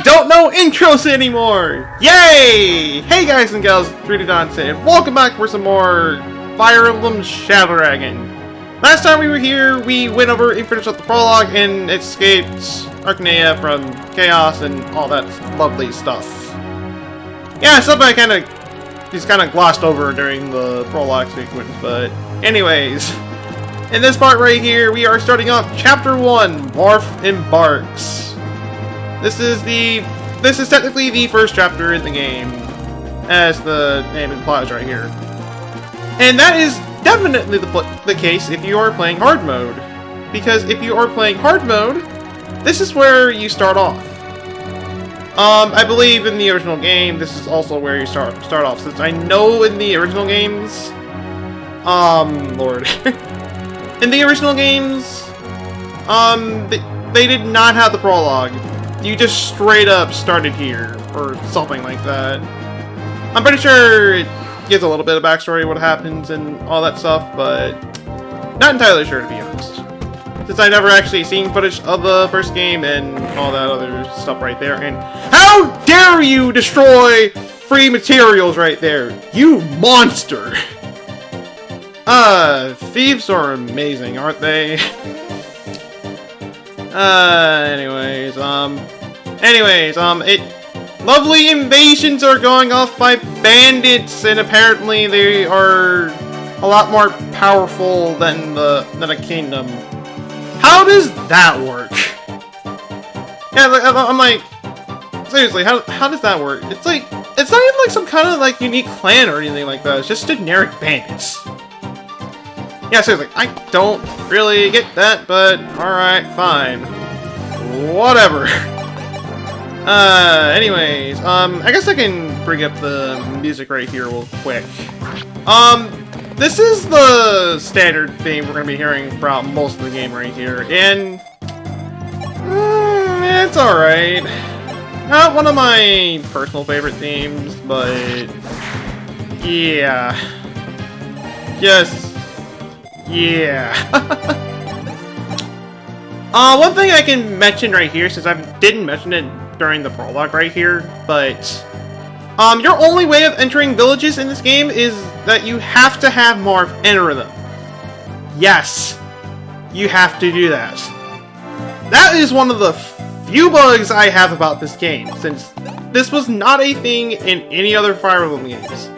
don't know intros anymore! Yay! Hey guys and gals, 3D Dante, and welcome back for some more Fire Emblem Shadow Dragon. Last time we were here, we went over and finished up the prologue and escaped Arcanea from chaos and all that lovely stuff. Yeah, stuff I just kind of glossed over during the prologue sequence, but anyways. In this part right here, we are starting off Chapter 1, Marth Embarks. This is technically the first chapter in the game, as the name implies right here. And that is definitely the case if you are playing hard mode. Because if you are playing hard mode, this is where you start off. I believe in the original game, this is also where you start off. Since I know in the original games, Lord. In the original games, they did not have the prologue. You just straight up started here, or something like that. I'm pretty sure it gives a little bit of backstory, what happens and all that stuff, but not entirely sure, to be honest. Since I never actually seen footage of the first game and all that other stuff right there. And how dare you destroy free materials right there, you monster! Thieves are amazing, aren't they? Lovely invasions are going off by bandits, and apparently they are a lot more powerful than a kingdom. How does that work? Yeah, I'm like, seriously, how does that work? It's not even like some kind of like unique clan or anything like that. It's just generic bandits. Yeah, seriously, I don't really get that, but alright, fine. Whatever. Anyways, I guess I can bring up the music right here real quick. This is the standard theme we're gonna be hearing throughout most of the game right here, and it's alright. Not one of my personal favorite themes, but yeah. Yeah. One thing I can mention right here, since I didn't mention it during the prologue right here, but your only way of entering villages in this game is that you have to have Marth enter them. Yes, you have to do that. That is one of the few bugs I have about this game, since this was not a thing in any other Fire Emblem games.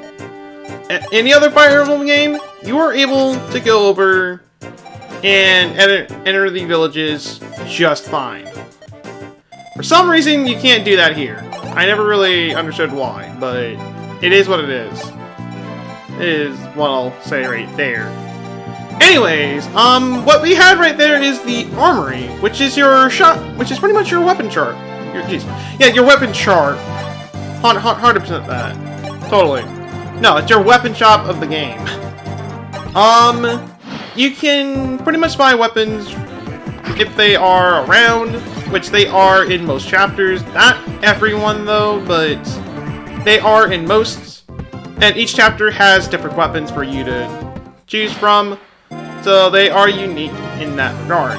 At any other Fire Emblem game, you are able to go over and enter the villages just fine. For some reason, you can't do that here. I never really understood why, but it is what it is. It is what I'll say right there. Anyways, what we had right there is the armory, which is pretty much your weapon chart. Your weapon chart. 100% that. Totally. No, it's your weapon shop of the game. You can pretty much buy weapons if they are around, which they are in most chapters. Not everyone though, but they are in most. And each chapter has different weapons for you to choose from, so they are unique in that regard.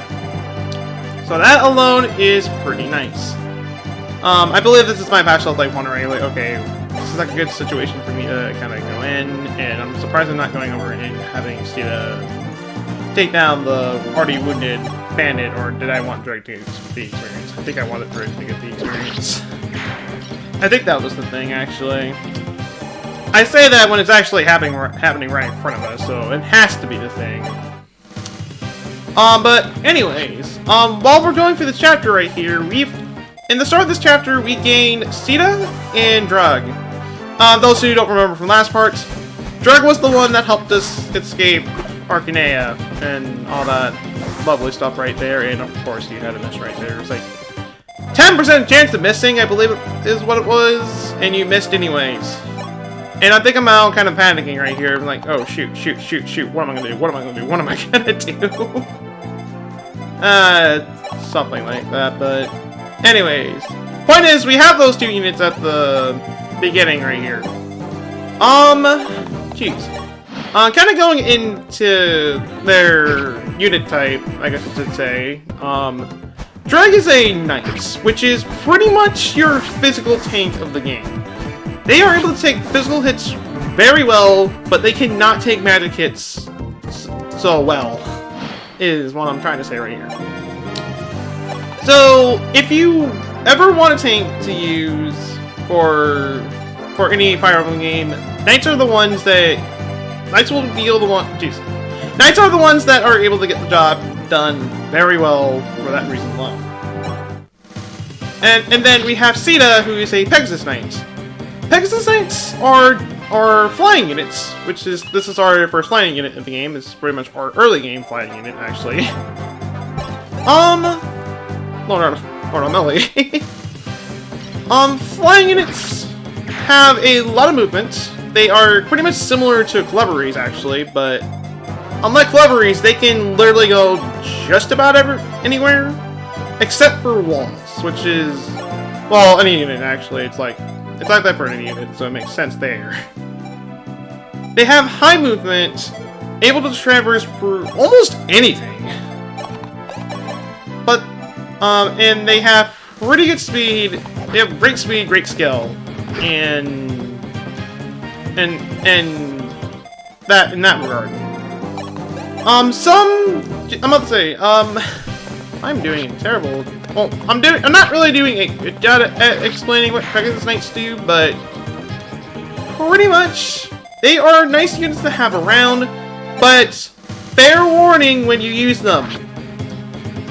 So that alone is pretty nice. I believe this is my patch level like one anyway. Okay, this is like a good situation for me to kind of go in, and I'm surprised I'm not going over and having Sita take down the already wounded bandit, or did I want Drake to get the experience? I think I wanted Drake to get the experience. I think that was the thing, actually. I say that when it's actually happening right in front of us, so it has to be the thing. But anyways, while we're going through this chapter right here, in the start of this chapter, we gain Sita and Drug. Those who don't remember from last parts, Drug was the one that helped us escape Arcanea and all that lovely stuff right there, and of course you had a miss right there. It's like 10% chance of missing, I believe is what it was, and you missed anyways. And I think I'm now kind of panicking right here. I'm like, oh shoot, what am I gonna do? What am I gonna do? Something like that, but anyways. Point is, we have those two units at the beginning right here. Jeez. Kind of going into their unit type, I guess I should say. Drag is a knight, which is pretty much your physical tank of the game. They are able to take physical hits very well, but they cannot take magic hits so well, is what I'm trying to say right here. So, if you ever want a tank to use for any Fire Emblem game, Knights are the ones that... Knights will be able to want... Jeez. Knights are the ones that are able to get the job done very well for that reason alone. And then we have Sita, who is a Pegasus Knight. Pegasus Knights are flying units, this is our first flying unit in the game. It's pretty much our early game flying unit, actually. Lord on Melly. Flying units have a lot of movement. They are pretty much similar to Cleveries, actually, but unlike Cleveries, they can literally go just about anywhere, except for walls, which is, well, any unit, actually. It's like that for any unit, so it makes sense there. They have high movement, able to traverse through almost anything. But, and they have pretty good speed. They have great speed, great skill, and that in that regard. I'm about to say, I'm doing terrible. Well, I'm not really doing a good job at explaining what Pegasus Knights do, but pretty much they are nice units to have around, but fair warning when you use them.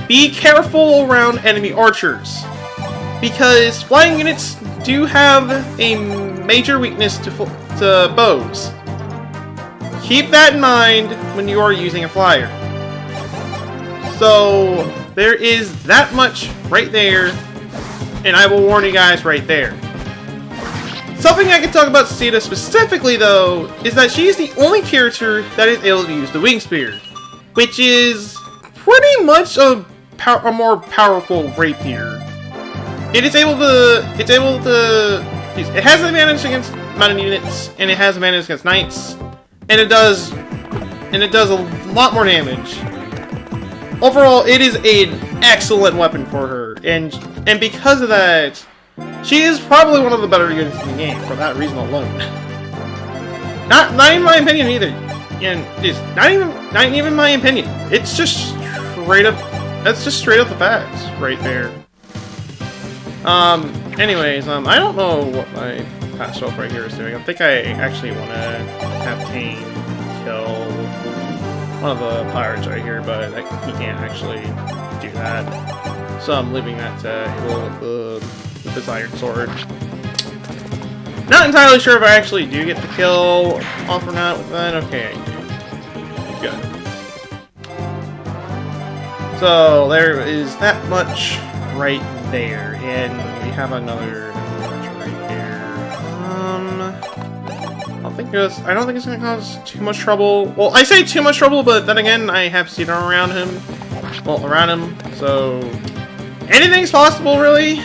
Be careful around enemy archers, because flying units do have a major weakness to bows. Keep that in mind when you are using a flyer. So, there is that much right there, and I will warn you guys right there. Something I can talk about Sita specifically, though, is that she is the only character that is able to use the Wing Spear, which is pretty much a more powerful rapier. It has advantage against mounted units, and it has advantage against knights, and it does a lot more damage. Overall, it is an excellent weapon for her, and because of that, she is probably one of the better units in the game for that reason alone. Not in my opinion either, and it's not even my opinion. It's just straight up. That's just straight up the facts right there. Anyways, I don't know what my past shelf right here is doing. I think I actually want to have Kane kill one of the pirates right here, but he can't actually do that. So I'm leaving that to Abel with his iron sword. Not entirely sure if I actually do get the kill off or not with that. Okay, I do. Good. So there is that much right there, and we have another right there. I don't think it's gonna cause too much trouble. Well, I say too much trouble, but then again, I have Cedar around him. Well, around him, so anything's possible, really.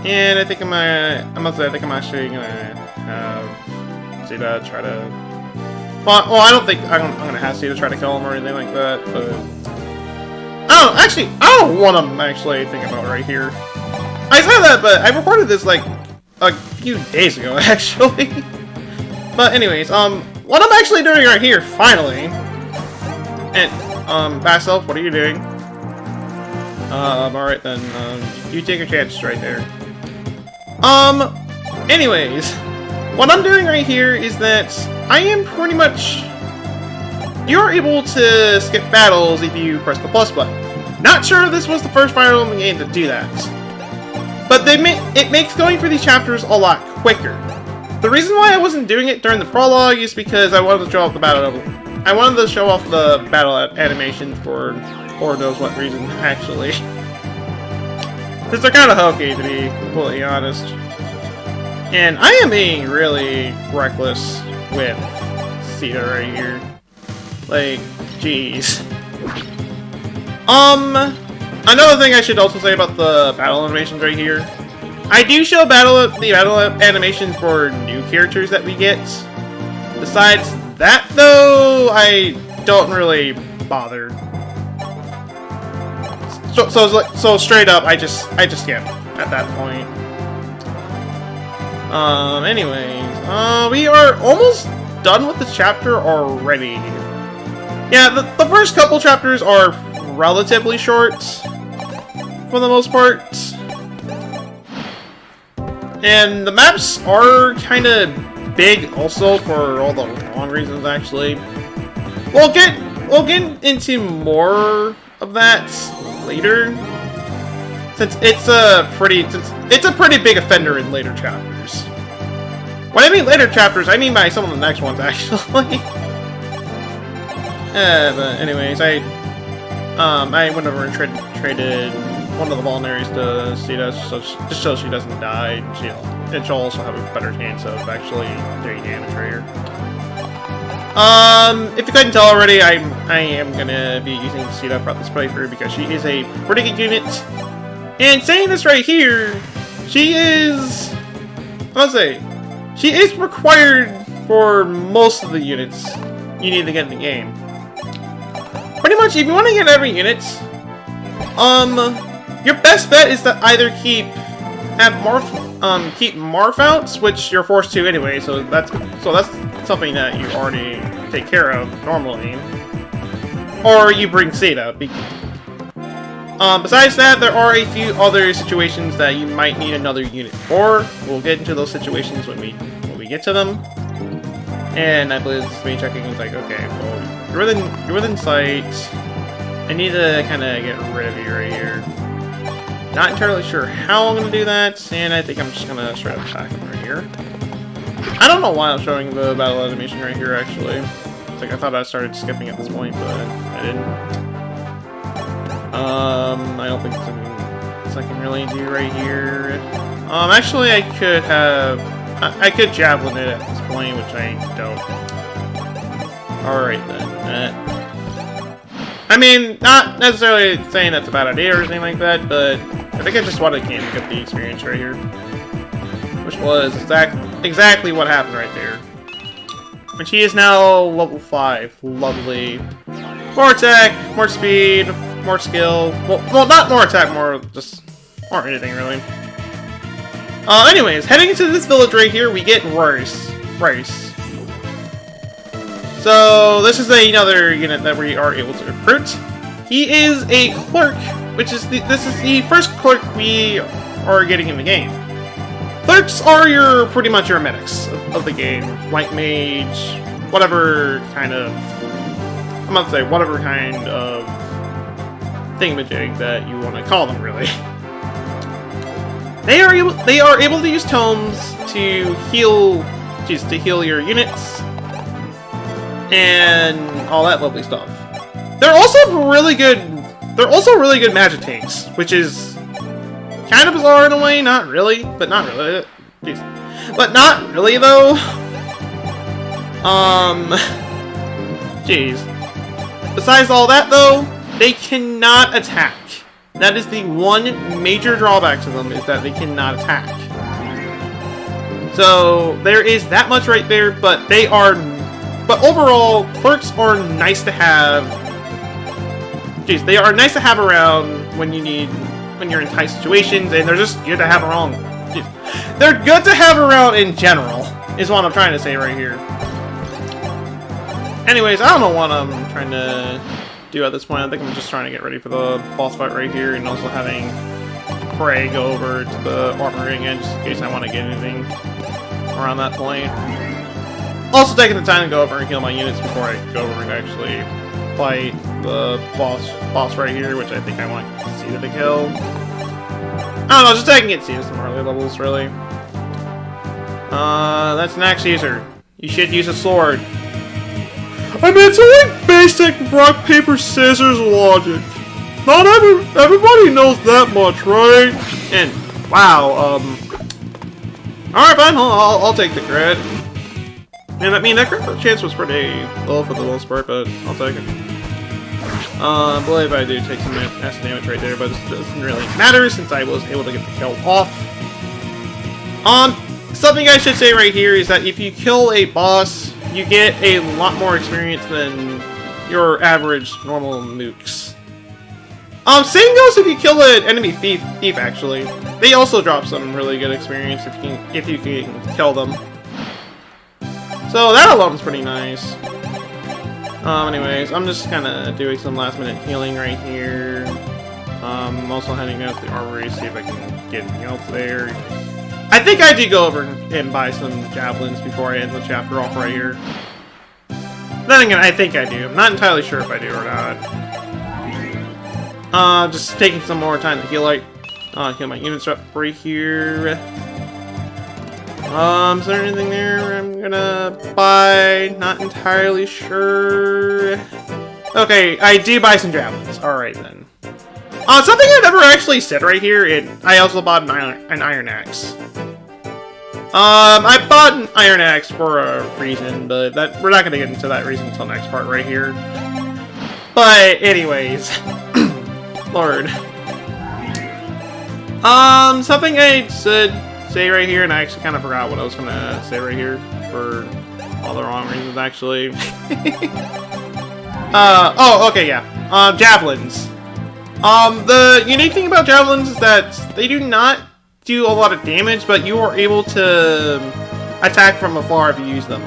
And I think I'm actually gonna have Cedar try to. Well, I don't think I'm gonna have Cedar try to kill him or anything like that, but. Oh, actually, I don't know what I'm actually thinking about right here. I said that, but I recorded this like a few days ago, actually. But anyways, what I'm actually doing right here, finally, and Baself, what are you doing? Alright then, you take a chance right there. Anyways, what I'm doing right here is that I am pretty much. You're able to skip battles if you press the plus button. Not sure if this was the first Fire Emblem game to do that, but it makes going through these chapters a lot quicker. The reason why I wasn't doing it during the prologue is because I wanted to show off the battle. I wanted to show off the battle animation for Lord knows what reason, actually. Because they're kind of hokey, to be completely honest. And I am being really reckless with Sita right here. Like, jeez. Another thing I should also say about the battle animations right here. I do show the battle animations for new characters that we get. Besides that, though, I don't really bother. It's So straight up, I just skip at that point. Anyways, we are almost done with this chapter already. Yeah, the first couple chapters are relatively short, for the most part. And the maps are kind of big also, for all the wrong reasons, actually. We'll get into more of that later, since it's a pretty big offender in later chapters. When I mean later chapters, I mean by some of the next ones, actually. But anyways, I went over and traded one of the vulneraries to Sita, just so she doesn't die, and she'll also have a better chance of actually doing damage right here. If you couldn't tell already, I am gonna be using Sita throughout this playthrough because she is a pretty good unit. And saying this right here, she is required for most of the units you need to get in the game. Pretty much, if you want to get every unit, your best bet is to either keep Marth out, which you're forced to anyway. So that's something that you already take care of normally, or you bring Sita. Besides that, there are a few other situations that you might need another unit for. We'll get into those situations when we get to them. And I believe it's me checking. It's like, okay, well, you're within sight. I need to kind of get rid of you right here. Not entirely sure how I'm going to do that, and I think I'm just going to straight up attack him right here. I don't know why I'm showing the battle animation right here, actually. It's like I thought I started skipping at this point, but I didn't. I don't think there's something I can really do right here. Actually, I could javelin it at this point, which I don't. Alright then. I mean, not necessarily saying that's a bad idea or anything like that, but I think I just wanted to get the experience right here. Which was exactly what happened right there. And she is now level 5. Lovely. More attack, more speed, more skill. Well, not more attack, more anything really. Anyways, heading into this village right here, we get Rice. So, this is another unit that we are able to recruit. He is a clerk, this is the first clerk we are getting in the game. Clerks are pretty much your medics of the game. White mage, whatever kind of thingamajig that you want to call them, really. They are able to use tomes to heal your units and all that lovely stuff. They're also really good magic tanks, which is kind of bizarre in a way. Not really, but not really. Jeez. But not really though. Jeez. Besides all that though, they cannot attack. That is the one major drawback to them, is that they cannot attack. So there is that much right there, but overall, clerks are nice to have. Jeez, they are nice to have around when you're in tight situations, and they're just good to have around. Jeez. They're good to have around in general, is what I'm trying to say right here. Anyways, I don't know what I'm trying to do at this point. I think I'm just trying to get ready for the boss fight right here, and also having Prey go over to the armory again, just in case I want to get anything around that point. Also taking the time to go over and heal my units before I go over and actually fight the boss right here, which I think I want Sita to kill. I don't know, just taking it to some early levels, really. That's an axe user. You should use a sword. I mean, it's like basic rock, paper, scissors logic. Not everybody knows that much, right? And, wow, alright, fine, I'll take the crit. And I mean, that crit chance was pretty low for the most part, but I'll take it. I believe I do take some acid damage right there, but it doesn't really matter since I was able to get the kill off. Something I should say right here is that if you kill a boss, you get a lot more experience than your average normal nukes. Same goes if you kill an enemy thief actually. They also drop some really good experience if you can kill them. So that alone is pretty nice. Anyways, I'm just kind of doing some last minute healing right here. I'm also heading out to the armory, see if I can get anything else there. I think I did go over and buy some javelins before I end the chapter off right here. Then again, I think I do. I'm not entirely sure if I do or not. Just taking some more time to heal my units up right here. Is there anything there I'm gonna buy? Not entirely sure. Okay, I do buy some javelins. Alright then. Something I never actually said right here, I also bought an iron axe. I bought an iron axe for a reason, but we're not gonna get into that reason until next part right here. But anyways, Lord. Something I should say right here, and I actually kind of forgot what I was gonna say right here for all the wrong reasons actually. Oh, okay, yeah. Javelins. The unique thing about javelins is that they do not do a lot of damage, but you are able to attack from afar if you use them.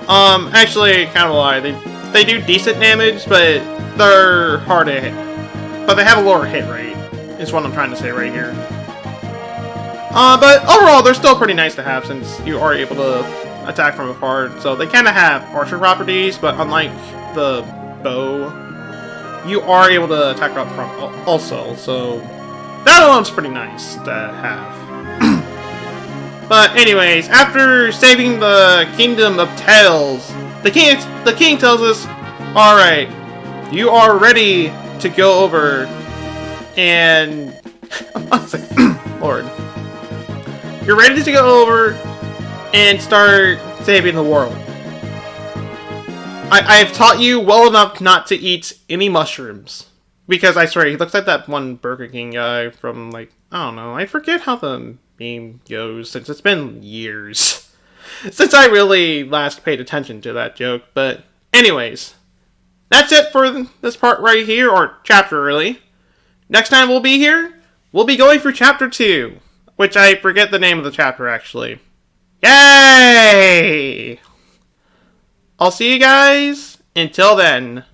Actually, kind of a lie. They do decent damage, but they're hard to hit. But they have a lower hit rate, is what I'm trying to say right here. But overall, they're still pretty nice to have since you are able to attack from afar. So they kind of have archer properties, but unlike the bow, you are able to attack up front also. So that alone's pretty nice to have. But anyways, after saving the Kingdom of Tales, the king tells us, "Alright, you are ready to go over and..." Lord. You're ready to go over and start saving the world. I've taught you well enough not to eat any mushrooms. Because I swear, he looks like that one Burger King guy from, like, I don't know, I forget how the meme goes, since it's been years since I really last paid attention to that joke. But anyways, that's it for this part right here, or chapter really. Next time we'll be here, we'll be going through chapter 2, which I forget the name of the chapter actually. Yay! I'll see you guys until then.